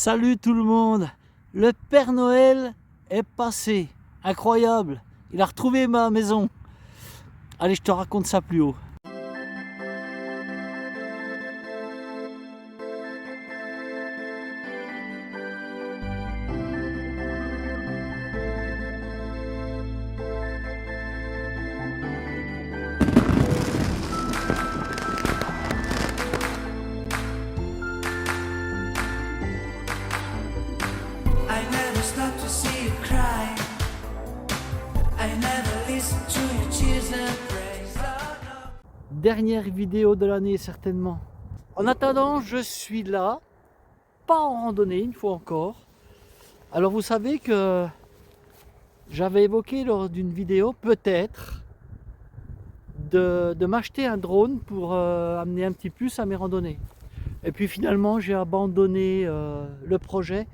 Salut tout le monde! Le Père Noël est passé. Incroyable! Il a retrouvé ma maison. Allez, je te raconte ça plus haut. Dernière vidéo de l'année certainement. En attendant, je suis là, pas en randonnée une fois encore. Alors vous savez que j'avais évoqué lors d'une vidéo peut-être de m'acheter un drone pour amener un petit plus à mes randonnées. Et puis finalement j'ai abandonné le projet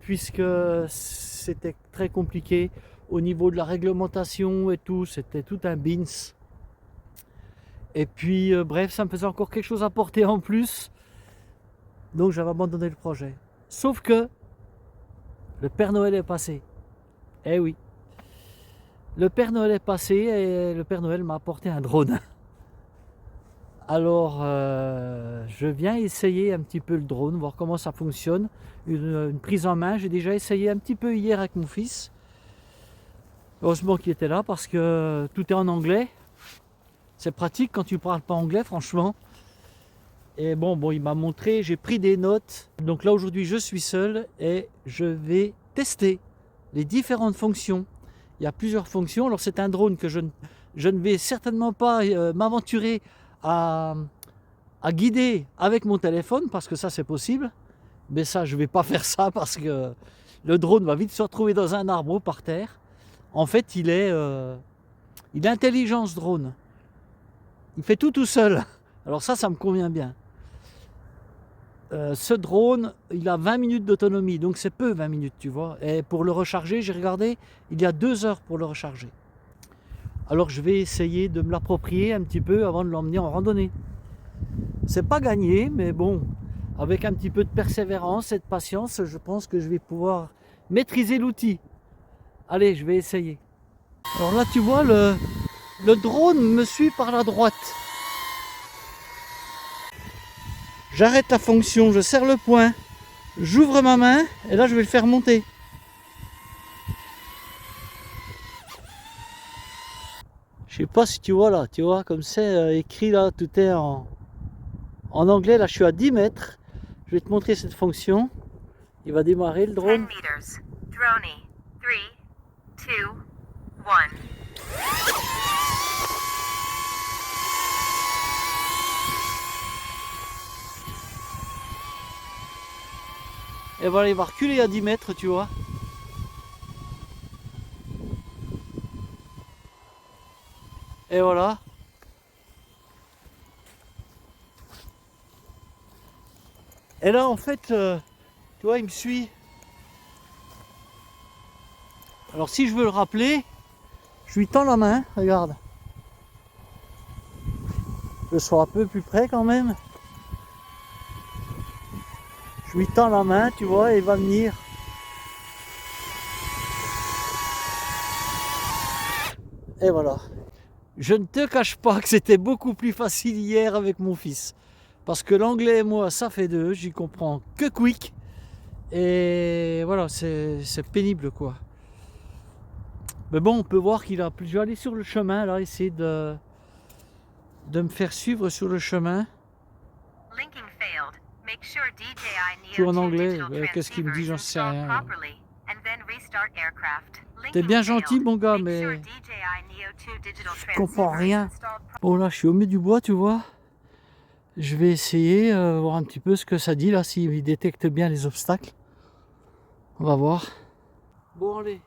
puisque c'était très compliqué au niveau de la réglementation et tout, c'était tout un bins. Et puis bref, ça me faisait encore quelque chose à porter en plus, donc j'avais abandonné le projet. Sauf que le Père Noël est passé. Eh oui, le Père Noël est passé et le Père Noël m'a apporté un drone. Alors je viens essayer un petit peu le drone, voir comment ça fonctionne, une prise en main. J'ai déjà essayé un petit peu hier avec mon fils. Heureusement qu'il était là parce que tout est en anglais. C'est pratique quand tu parles pas anglais, franchement. Et bon, il m'a montré, j'ai pris des notes. Donc là aujourd'hui je suis seul et je vais tester les différentes fonctions. Il y a plusieurs fonctions. Alors c'est un drone que je ne vais certainement pas m'aventurer à guider avec mon téléphone parce que ça c'est possible. Mais ça je ne vais pas faire ça parce que le drone va vite se retrouver dans un arbre par terre. En fait il est intelligent ce drone. Il fait tout seul. Alors ça me convient bien. Ce drone, il a 20 minutes d'autonomie, donc c'est peu 20 minutes, tu vois. Et pour le recharger, j'ai regardé, il y a 2 heures pour le recharger. Alors je vais essayer de me l'approprier un petit peu avant de l'emmener en randonnée. C'est pas gagné, mais bon, avec un petit peu de persévérance et de patience, je pense que je vais pouvoir maîtriser l'outil. Allez, je vais essayer. Alors là, tu vois, le drone me suit par la droite. J'arrête la fonction, je serre le poing, j'ouvre ma main et là je vais le faire monter. Je sais pas si tu vois là, tu vois comme c'est écrit là, tout est en anglais. Là je suis à 10 mètres. Je vais te montrer cette fonction. Il va démarrer le drone. 10 meters. Droney. 3, 2, 1. Et voilà, il va reculer à 10 mètres, tu vois. Et voilà. Et là en fait, tu vois, il me suit. Alors si je veux le rappeler, je lui tends la main, regarde. Je sois un peu plus près quand même. Je lui tends la main, tu vois, et il va venir. Et voilà. Je ne te cache pas que c'était beaucoup plus facile hier avec mon fils. Parce que l'anglais et moi, ça fait deux, j'y comprends que quick. Et voilà, c'est pénible quoi. Mais bon, on peut voir qu'il a... Je vais aller sur le chemin, là, essayer de me faire suivre sur le chemin. Tout en anglais, qu'est-ce qu'il me dit, j'en sais rien. T'es bien gentil mon gars, mais je comprends rien. Bon là, je suis au milieu du bois, tu vois. Je vais essayer, voir un petit peu ce que ça dit là, s'il détecte bien les obstacles. On va voir. Bon allez,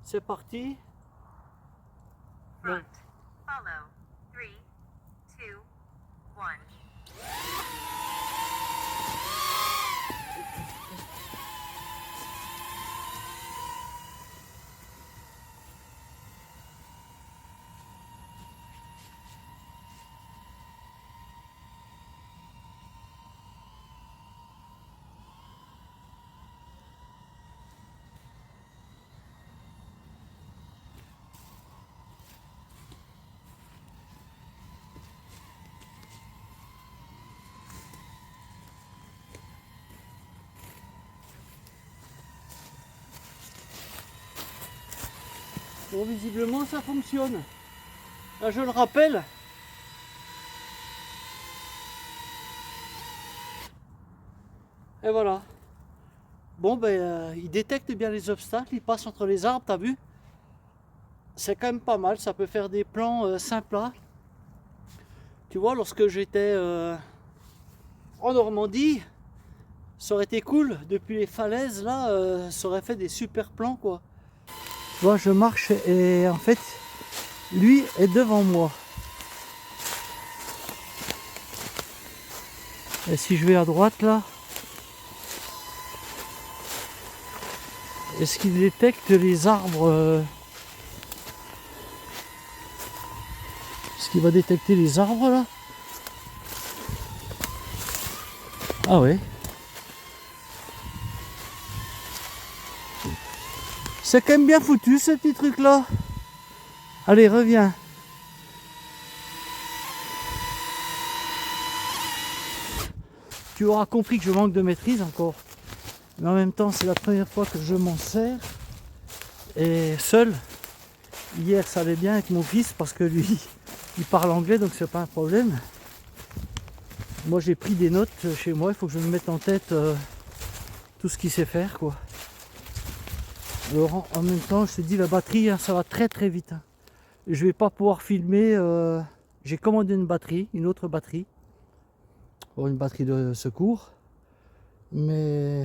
c'est parti. Front. Follow. 3, 2, 1. Bon, visiblement ça fonctionne. Là, je le rappelle. Et voilà. Bon, ben, il détecte bien les obstacles, il passe entre les arbres, t'as vu? C'est quand même pas mal, ça peut faire des plans simples là. Tu vois, lorsque j'étais en Normandie, ça aurait été cool, depuis les falaises là, ça aurait fait des super plans quoi. Tu vois, je marche et en fait, lui est devant moi. Et si je vais à droite là, est-ce qu'il détecte les arbres Est-ce qu'il va détecter les arbres là? Ah ouais. C'est quand même bien foutu ce petit truc là. Allez, reviens. Tu auras compris que je manque de maîtrise encore. Mais en même temps, c'est la première fois que je m'en sers. Et seul. Hier, ça allait bien avec mon fils parce que lui, il parle anglais, donc c'est pas un problème. Moi, j'ai pris des notes chez moi. Il faut que je me mette en tête tout ce qu'il sait faire, quoi. Alors, en même temps, je te dis, la batterie, hein, ça va très très vite. Hein. Je vais pas pouvoir filmer. J'ai commandé une batterie, une autre batterie. Pour une batterie de secours. Mais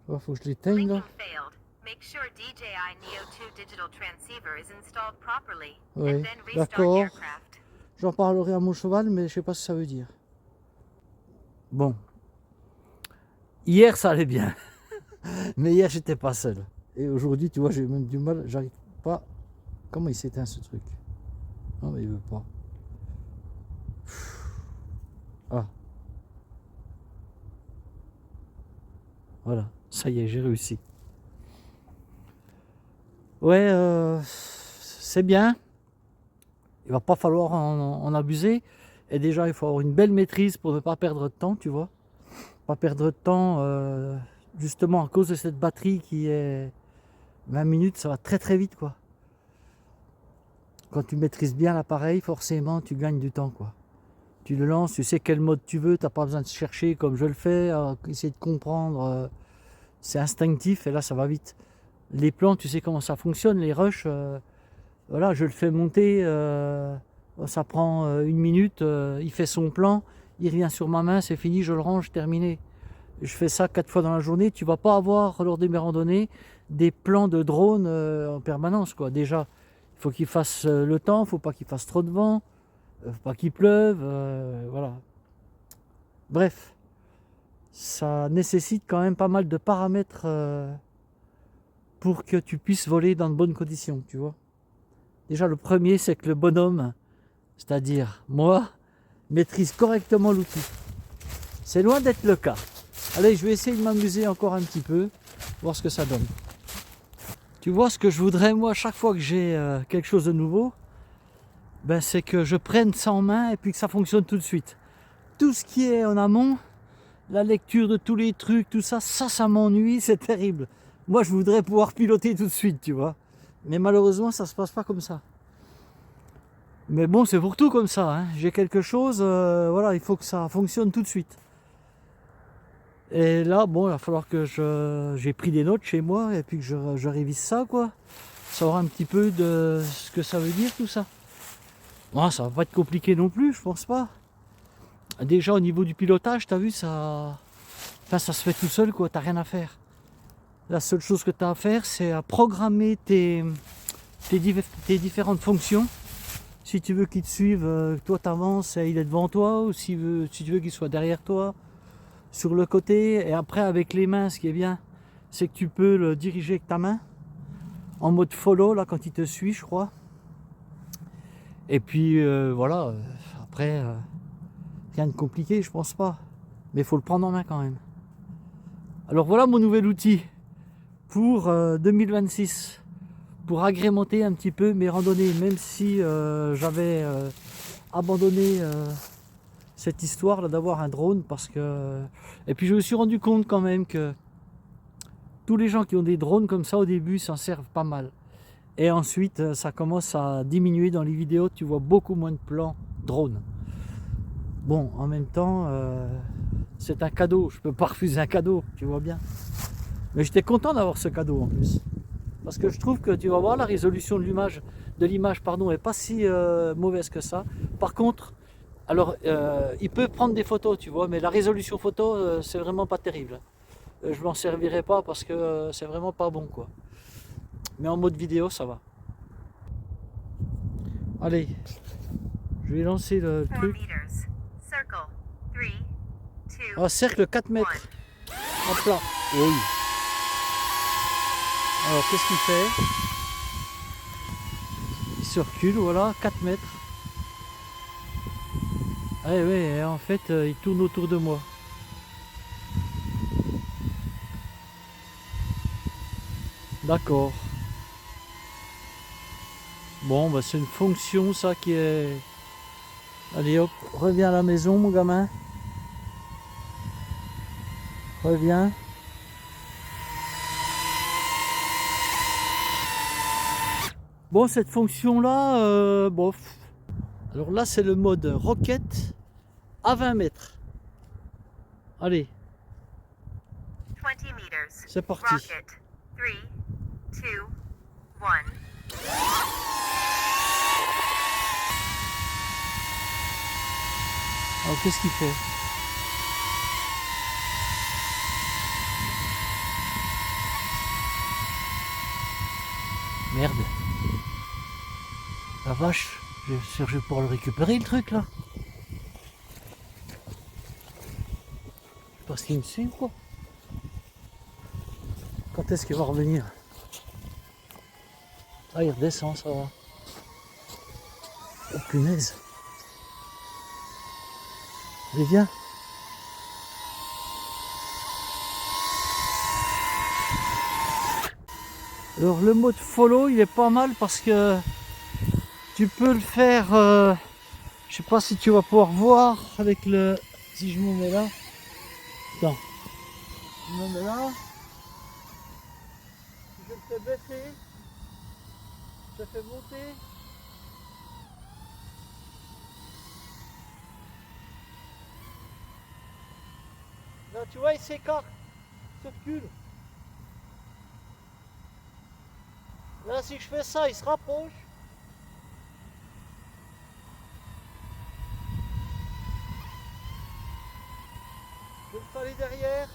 il faut que je l'éteigne là. Oui, d'accord. J'en parlerai à mon cheval, mais je sais pas ce que ça veut dire. Bon. Hier, ça allait bien. Mais hier, j'étais pas seul. Et aujourd'hui, tu vois, j'ai même du mal. J'arrive pas. Comment il s'éteint ce truc? Non, mais il veut pas. Ah. Voilà, ça y est, j'ai réussi. Ouais, c'est bien. Il va pas falloir en abuser. Et déjà, il faut avoir une belle maîtrise pour ne pas perdre de temps, tu vois. Pas perdre de temps, justement à cause de cette batterie qui est 20 minutes, ça va très très vite, quoi. Quand tu maîtrises bien l'appareil, forcément, tu gagnes du temps, quoi. Tu le lances, tu sais quel mode tu veux, tu n'as pas besoin de chercher comme je le fais, essayer de comprendre. C'est instinctif et là, ça va vite. Les plans, tu sais comment ça fonctionne, les rushs, voilà, je le fais monter, ça prend 1 minute, il fait son plan, il revient sur ma main, c'est fini, je le range, terminé. Je fais ça 4 fois dans la journée, tu vas pas avoir lors de mes randonnées des plans de drone en permanence, quoi. Déjà, il faut qu'il fasse le temps, il ne faut pas qu'il fasse trop de vent, faut pas qu'il pleuve, voilà. Bref, ça nécessite quand même pas mal de paramètres pour que tu puisses voler dans de bonnes conditions, tu vois. Déjà, le premier, c'est que le bonhomme, c'est-à-dire moi, maîtrise correctement l'outil. C'est loin d'être le cas. Allez, je vais essayer de m'amuser encore un petit peu, voir ce que ça donne. Tu vois, ce que je voudrais, moi, chaque fois que j'ai quelque chose de nouveau, ben, c'est que je prenne ça en main et puis que ça fonctionne tout de suite. Tout ce qui est en amont, la lecture de tous les trucs, tout ça, ça m'ennuie, c'est terrible. Moi, je voudrais pouvoir piloter tout de suite, tu vois. Mais malheureusement, ça se passe pas comme ça. Mais bon, c'est pour tout comme ça. Hein. J'ai quelque chose, voilà, il faut que ça fonctionne tout de suite. Et là, bon, il va falloir que j'ai pris des notes chez moi et puis que je révise ça, quoi. Savoir un petit peu de ce que ça veut dire, tout ça. Bon, ça va pas être compliqué non plus, je pense pas. Déjà, au niveau du pilotage, t'as vu, ça... Enfin, ça se fait tout seul, quoi, t'as rien à faire. La seule chose que tu as à faire, c'est à programmer tes différentes fonctions. Si tu veux qu'il te suive, toi tu avances et il est devant toi, ou si tu veux qu'il soit derrière toi, sur le côté. Et après, avec les mains, ce qui est bien, c'est que tu peux le diriger avec ta main, en mode follow, là, quand il te suit, je crois. Et puis, voilà, après, rien de compliqué, je pense pas. Mais il faut le prendre en main quand même. Alors voilà mon nouvel outil pour 2026, pour agrémenter un petit peu mes randonnées, même si j'avais abandonné cette histoire là d'avoir un drone, parce que... Et puis je me suis rendu compte quand même que tous les gens qui ont des drones comme ça au début s'en servent pas mal. Et ensuite, ça commence à diminuer dans les vidéos, tu vois beaucoup moins de plans drone. Bon, en même temps, c'est un cadeau, je peux pas refuser un cadeau, tu vois bien. Mais j'étais content d'avoir ce cadeau en plus. Parce que je trouve que tu vas voir, la résolution de l'image est pas si mauvaise que ça. Par contre, alors il peut prendre des photos, tu vois, mais la résolution photo, c'est vraiment pas terrible. Je m'en servirai pas parce que c'est vraiment pas bon, quoi. Mais en mode vidéo, ça va. Allez, je vais lancer le 4 truc. meters. Circle. 3, 2, Ah, cercle 4 mètres. Hop là. Oui. Alors, qu'est-ce qu'il fait? Il se recule, voilà, 4 mètres. Ah oui, en fait, il tourne autour de moi. D'accord. Bon, bah, c'est une fonction, ça, qui est... Allez, hop, reviens à la maison, mon gamin. Reviens. Bon, cette fonction-là, bof. Alors là, c'est le mode roquette à 20 mètres. Allez, 20 meters. c'est parti. Rocket. 3, 2, 1. Alors, qu'est-ce qu'il fait? Merde. La vache, je vais pouvoir le récupérer, le truc, là. Parce qu'il me suit, quoi. Quand est-ce qu'il va revenir? Ah, il redescend, ça va. Oh, punaise. Allez, viens. Alors, le mode follow, il est pas mal parce que tu peux le faire... je sais pas si tu vas pouvoir voir avec le... Si je me mets là. Attends. Je me mets là. Je le fais baisser. Je le fais monter. Là, tu vois, il s'écarte. Il se recule. Là, si je fais ça, il se rapproche. Je le fais aller derrière.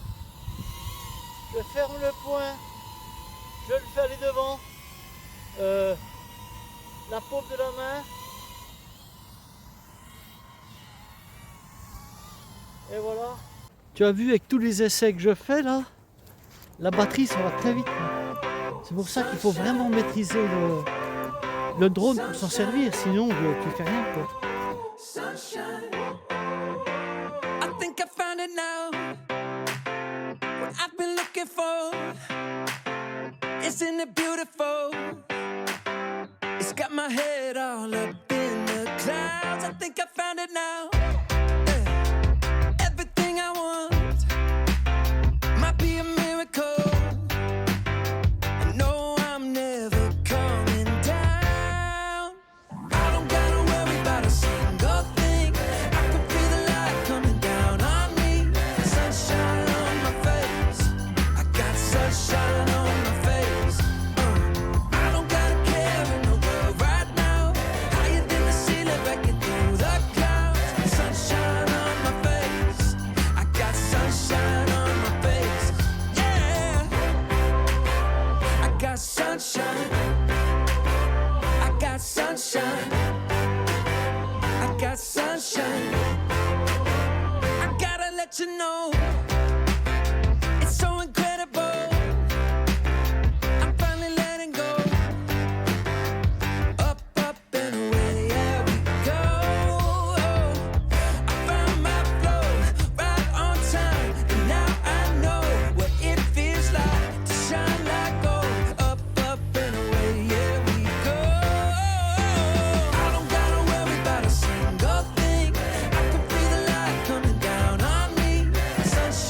Je ferme le poing. Je le fais aller devant. La paume de la main. Et voilà. Tu as vu avec tous les essais que je fais là, la batterie ça va très vite. C'est pour ça qu'il faut vraiment maîtriser le drone pour s'en servir, sinon tu fais rien, quoi. Sunshine. I think I found it now. What I've been looking for. Isn't it beautiful? It's got my head all up in the clouds. I think I found it now. Yeah. Everything I want might be a miracle. I know I'm never coming down. I don't gotta worry about a single thing. I can feel the light coming down on me. Sunshine on my face. I got sunshine on my face. I don't gotta care in the world right now. Higher than the ceiling, breaking through the clouds. Sunshine on my face. I got sunshine on my face. Yeah. I got sunshine. I got sunshine. I got sunshine. I gotta let you know, it's so incredible. I'm finally letting go. Up, up and away, yeah we go. I found my flow right on time, and now I know what it feels like to shine like gold. Up, up and away, yeah we go. I don't gotta worry about a single thing. I can feel the light coming down on me. Sunshine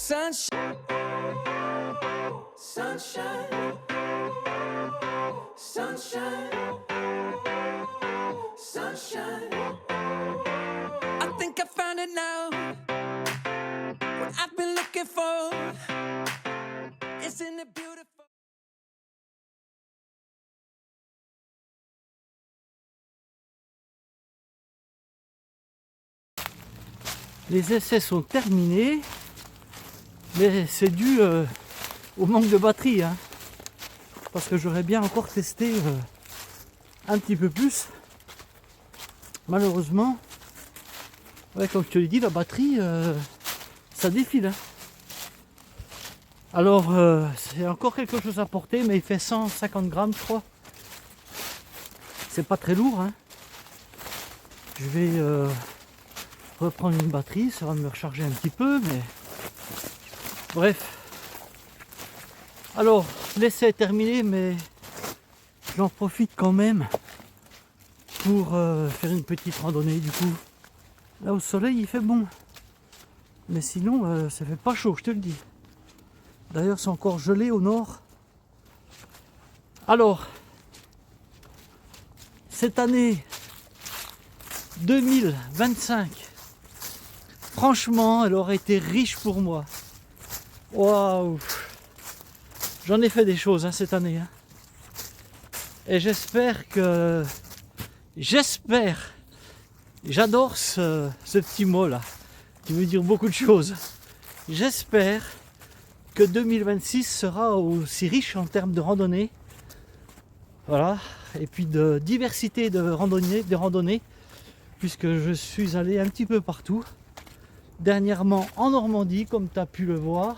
Sunshine, sunshine, sunshine, sunshine. I think I found it now. What I've been looking for. Isn't it beautiful? Les essais sont terminés, mais c'est dû au manque de batterie, hein, parce que j'aurais bien encore testé un petit peu plus. Malheureusement, ouais, comme je te l'ai dit, la batterie, ça défile. Hein. Alors, c'est encore quelque chose à porter, mais il fait 150 grammes, je crois. C'est pas très lourd. Hein. Je vais reprendre une batterie, ça va me recharger un petit peu, mais bref. Alors, l'essai est terminé, mais j'en profite quand même pour faire une petite randonnée. Du coup, là au soleil, il fait bon, mais sinon, ça fait pas chaud, je te le dis. D'ailleurs, c'est encore gelé au nord. Alors, cette année 2025, franchement, elle aurait été riche pour moi. Waouh! J'en ai fait des choses, hein, cette année. Hein. Et j'espère que... J'adore ce petit mot là, qui veut dire beaucoup de choses. J'espère que 2026 sera aussi riche en termes de randonnée. Voilà. Et puis de diversité de randonnées, puisque je suis allé un petit peu partout. Dernièrement en Normandie, comme tu as pu le voir.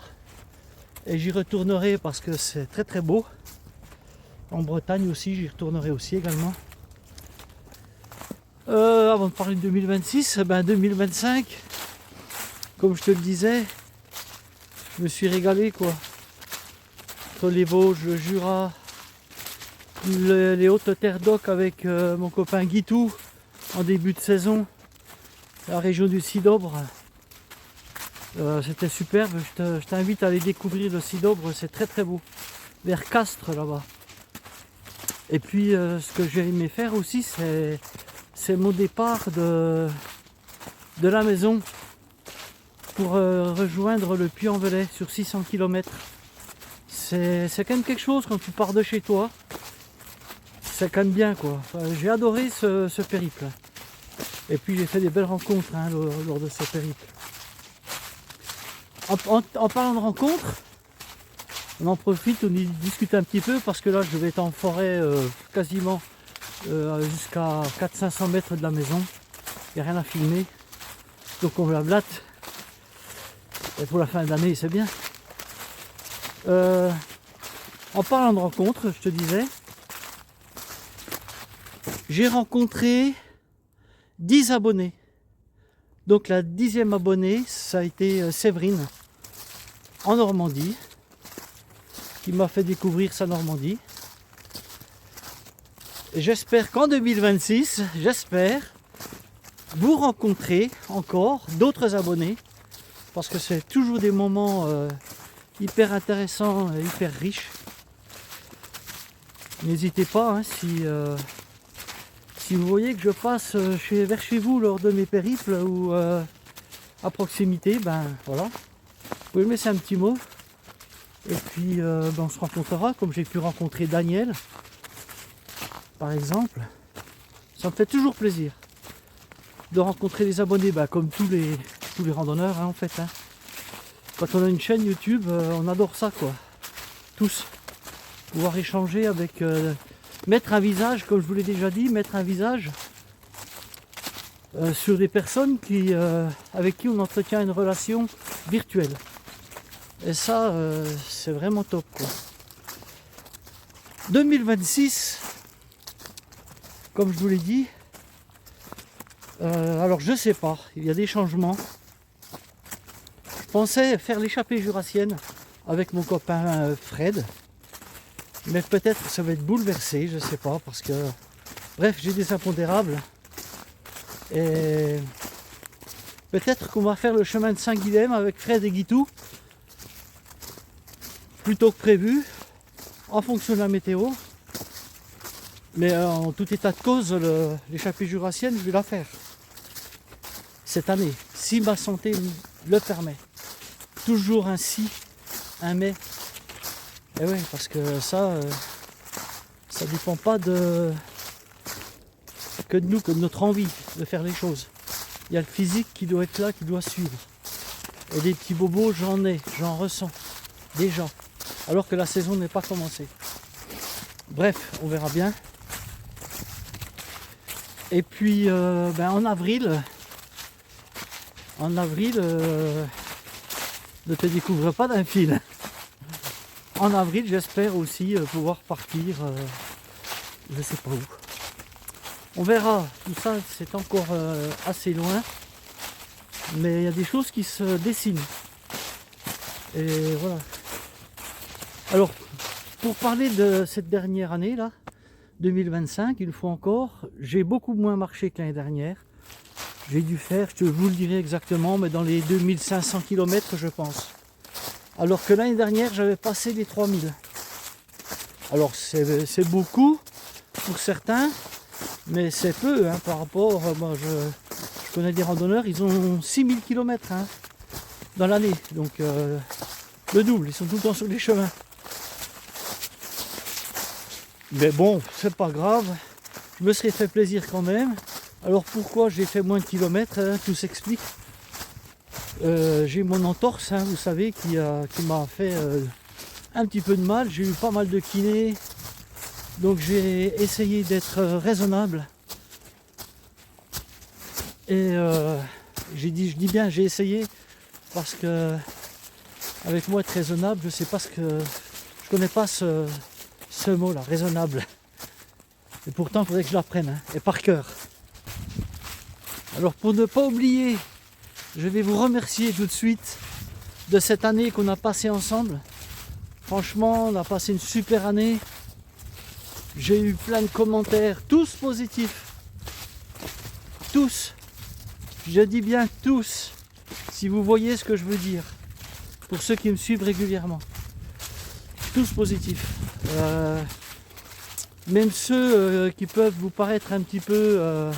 Et j'y retournerai parce que c'est très très beau. En Bretagne aussi, j'y retournerai aussi également. Avant de parler de 2026, 2025, comme je te le disais, je me suis régalé quoi. Entre les Vosges, le Jura, les hautes terres d'Oc avec mon copain Guitou en début de saison, la région du Cidobre. C'était superbe, je t'invite à aller découvrir le Cidobre, c'est très très beau, vers Castres là-bas. Et puis ce que j'ai aimé faire aussi, c'est mon départ de la maison pour rejoindre le Puy-en-Velay sur 600 km. C'est quand même quelque chose quand tu pars de chez toi, c'est quand même bien quoi. Enfin, j'ai adoré ce périple. Et puis j'ai fait des belles rencontres hein, lors de ce périple. En parlant de rencontres, on en profite, on y discute un petit peu parce que là je vais être en forêt quasiment jusqu'à 400-500 mètres de la maison. Il n'y a rien à filmer. Donc on blablate. Et pour la fin de l'année, c'est bien. En parlant de rencontres, je te disais, j'ai rencontré 10 abonnés. Donc la 10e abonnée, ça a été Séverine, en Normandie, qui m'a fait découvrir sa Normandie. Et j'espère qu'en 2026, vous rencontrer encore d'autres abonnés, parce que c'est toujours des moments hyper intéressants, hyper riches. N'hésitez pas, hein, si vous voyez que je passe vers chez vous lors de mes périples ou à proximité, ben voilà, vous pouvez me laisser un petit mot. Et puis on se rencontrera, comme j'ai pu rencontrer Daniel, par exemple. Ça me fait toujours plaisir de rencontrer des abonnés, comme tous les randonneurs hein, en fait. Hein. Quand on a une chaîne YouTube, on adore ça quoi. Tous. Pouvoir échanger avec... mettre un visage, comme je vous l'ai déjà dit, mettre un visage sur des personnes avec qui on entretient une relation virtuelle. Et ça, c'est vraiment top quoi. 2026, comme je vous l'ai dit, alors je sais pas, il y a des changements. Je pensais faire l'échappée jurassienne avec mon copain Fred. Mais peut-être ça va être bouleversé, je sais pas, parce que... Bref, j'ai des impondérables. Et peut-être qu'on va faire le chemin de Saint-Guilhem avec Fred et Guitou. plus tôt que prévu, en fonction de la météo. Mais en tout état de cause, l'échappée jurassienne, je vais la faire cette année, si ma santé le permet. Toujours un si, un mais. Et oui, parce que ça dépend pas que de nous, que de notre envie de faire les choses. Il y a le physique qui doit être là, qui doit suivre. Et des petits bobos, j'en ressens déjà, alors que la saison n'est pas commencée. Bref, on verra bien. Et puis en avril, ne te découvre pas d'un fil. En avril, j'espère aussi pouvoir partir, je sais pas où. On verra, tout ça c'est encore assez loin, mais il y a des choses qui se dessinent. Et voilà. Alors, pour parler de cette dernière année là, 2025, une fois encore, j'ai beaucoup moins marché que l'année dernière. J'ai dû faire, je vous le dirai exactement, mais dans les 2500 km je pense. Alors que l'année dernière, j'avais passé les 3000. Alors c'est beaucoup pour certains, mais c'est peu hein, par rapport, moi je connais des randonneurs, ils ont 6000 km hein, dans l'année. Donc le double, ils sont tout le temps sur les chemins. Mais bon, c'est pas grave, je me serais fait plaisir quand même. Alors pourquoi j'ai fait moins de kilomètres, hein, tout s'explique. J'ai mon entorse, hein, vous savez, qui m'a fait un petit peu de mal. J'ai eu pas mal de kiné, donc j'ai essayé d'être raisonnable. Et je dis bien j'ai essayé, parce que avec moi être raisonnable, je sais pas je connais pas ce mot-là, raisonnable. Et pourtant, il faudrait que je l'apprenne, hein, et par cœur. Alors pour ne pas oublier, je vais vous remercier tout de suite de cette année qu'on a passée ensemble. Franchement, on a passé une super année. J'ai eu plein de commentaires, tous positifs. Tous. Je dis bien tous. Si vous voyez ce que je veux dire. Pour ceux qui me suivent régulièrement. Tous positifs. Même ceux qui peuvent vous paraître un petit peu...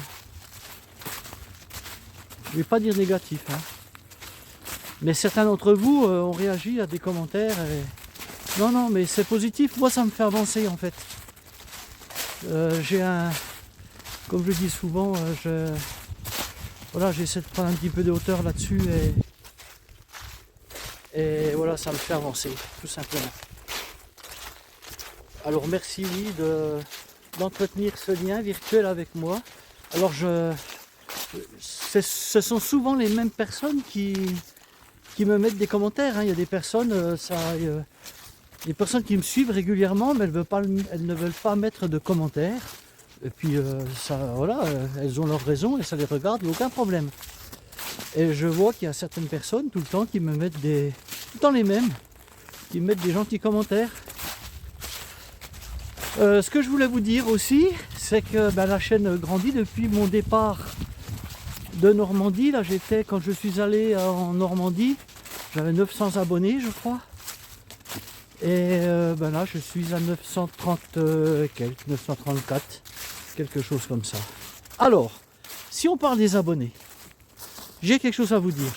je vais pas dire négatif, hein. Mais certains d'entre vous ont réagi à des commentaires. Et... Non, mais c'est positif. Moi, ça me fait avancer en fait. Comme je dis souvent, j'essaie de prendre un petit peu de hauteur là-dessus et voilà, ça me fait avancer, tout simplement. Alors merci oui d'entretenir ce lien virtuel avec moi. Alors ce sont souvent les mêmes personnes qui me mettent des commentaires, hein. Il y a des personnes, des personnes qui me suivent régulièrement, mais elles ne veulent pas mettre de commentaires. Et puis elles ont leurs raisons et ça les regarde, aucun problème. Et je vois qu'il y a certaines personnes tout le temps qui me mettent tout le temps les mêmes, qui me mettent des gentils commentaires. Ce que je voulais vous dire aussi, c'est que la chaîne grandit depuis mon départ de Normandie. Là, quand je suis allé en Normandie, j'avais 900 abonnés, je crois. Et là, je suis à 934, quelque chose comme ça. Alors, si on parle des abonnés, j'ai quelque chose à vous dire.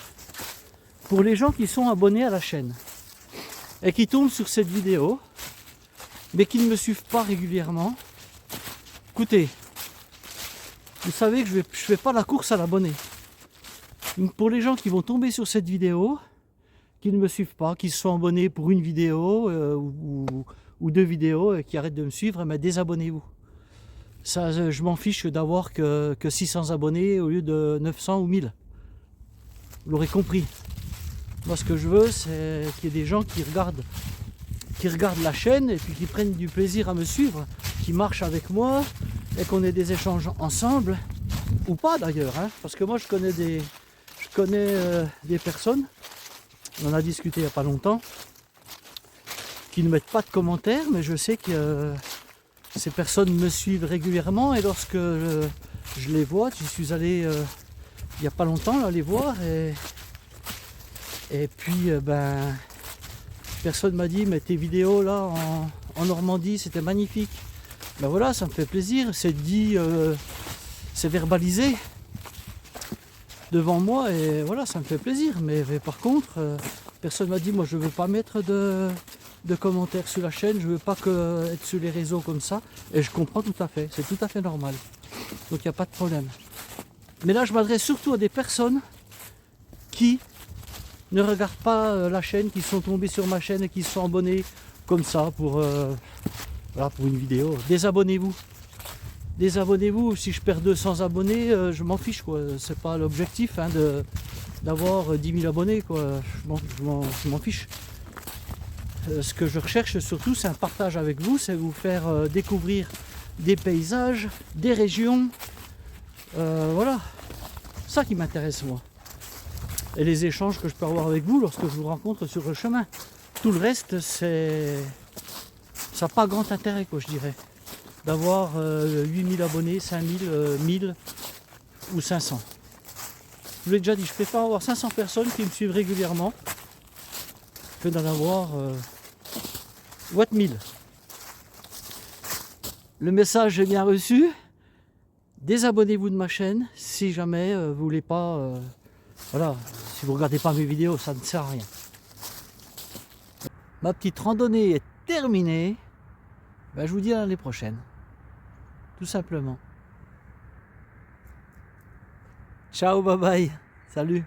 Pour les gens qui sont abonnés à la chaîne et qui tombent sur cette vidéo, mais qui ne me suivent pas régulièrement, écoutez, vous savez que je fais pas la course à l'abonné. Pour les gens qui vont tomber sur cette vidéo, qui ne me suivent pas, qui se sont abonnés pour une vidéo ou deux vidéos et qui arrêtent de me suivre, mais désabonnez-vous. Ça, je m'en fiche d'avoir que 600 abonnés au lieu de 900 ou 1000. Vous l'aurez compris. Moi, ce que je veux, c'est qu'il y ait des gens qui regardent la chaîne et puis qui prennent du plaisir à me suivre, qui marchent avec moi et qu'on ait des échanges ensemble, ou pas d'ailleurs, hein, parce que moi je connais des personnes, on en a discuté il n'y a pas longtemps, qui ne mettent pas de commentaires, mais je sais que ces personnes me suivent régulièrement et lorsque je les vois, j'y suis allé il n'y a pas longtemps là, les voir et puis Personne m'a dit mais tes vidéos là en Normandie c'était magnifique. Ben voilà, ça me fait plaisir, c'est dit, c'est verbalisé devant moi et voilà, ça me fait plaisir. Mais par contre, personne m'a dit moi je veux pas mettre de commentaires sur la chaîne, je veux pas être sur les réseaux comme ça. Et je comprends tout à fait, c'est tout à fait normal. Donc il n'y a pas de problème. Mais là je m'adresse surtout à des personnes qui ne regardent pas la chaîne, qui sont tombés sur ma chaîne et qui se sont abonnés comme ça pour, voilà, pour une vidéo. Désabonnez-vous. Désabonnez-vous. Si je perds 200 abonnés, je m'en fiche, quoi. C'est pas l'objectif hein, d'avoir 10 000 abonnés, quoi. Je m'en fiche. Ce que je recherche surtout, c'est un partage avec vous, c'est vous faire découvrir des paysages, des régions. Voilà. Ça qui m'intéresse, moi. Et les échanges que je peux avoir avec vous lorsque je vous rencontre sur le chemin. Tout le reste, ça n'a pas grand intérêt, quoi, je dirais. D'avoir 8000 abonnés, 5000, 1000 ou 500. Je vous l'ai déjà dit, je préfère avoir 500 personnes qui me suivent régulièrement que d'en avoir 1000. Le message est bien reçu. Désabonnez-vous de ma chaîne si jamais vous voulez pas... voilà, si vous ne regardez pas mes vidéos, ça ne sert à rien. Ma petite randonnée est terminée. Ben, je vous dis à l'année prochaine. Tout simplement. Ciao, bye bye. Salut.